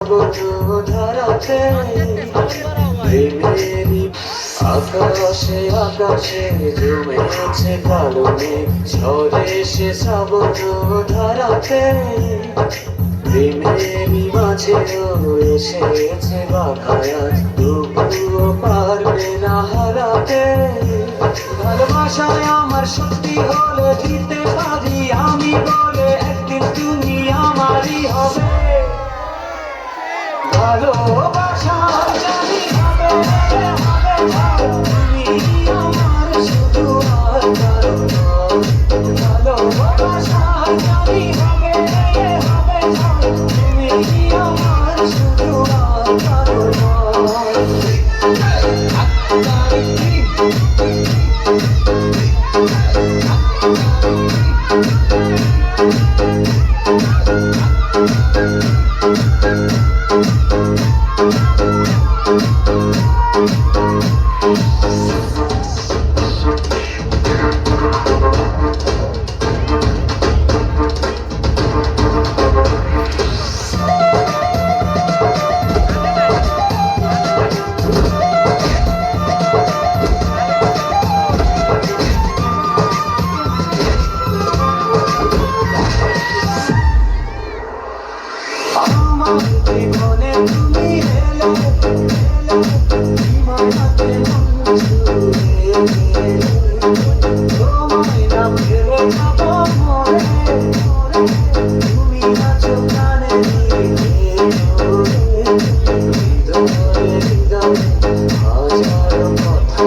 ধারাতে প্রেমেরই আকাশে আকাশে জমেছে কালো মেঘ ঝরে সে শ্রাবণ ধারাতে প্রেমেরই মাঝেও এসেছে বাধায়াত তবুও পারবে না হারাতে ভালোবাসায় আমার সত্যি হলে দিতে পারি আমি বলে একদিন তুমি আমারই হবে ভালোবাসা জানি হবে তুমি আমার শুধু আর কারো নয় ভালোবাসা জানি হবে তুমি আমার শুধু আর কারো নয় আমার জীবনে তুমি এলে মায়াতে মন ছুঁয়ে তোমায় না ফেলে যাব মরে তুমি আছো প্রাণে হৃদয়ে হাজার কথা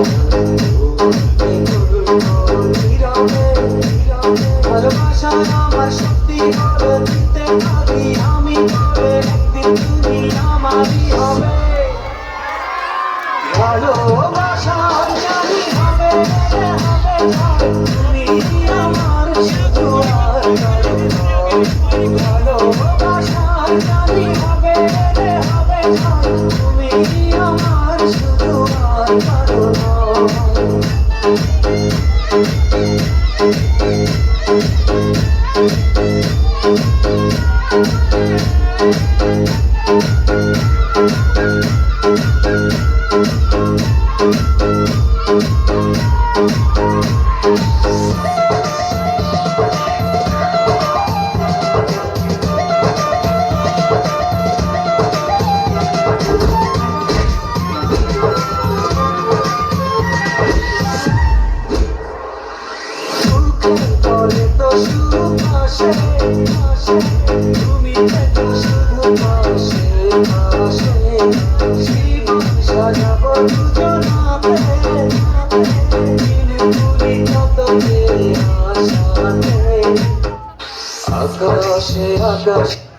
ভালোবাসা আমার সত্যি হলে দিতে পারি আমি বলে একদিন তুমি আমারই হবে ভালোবাসা জানি হবে তুমি আমার শুধু আর কারো নয় ভালোবাসা জানি হবে তুমি আমার শুধু আর কারো নয় তুমি তো শুধু পাশে পাশে জীবন সাজাবো দুজনাতে দিনগুলি কত আশাতে আকাশে আকাশে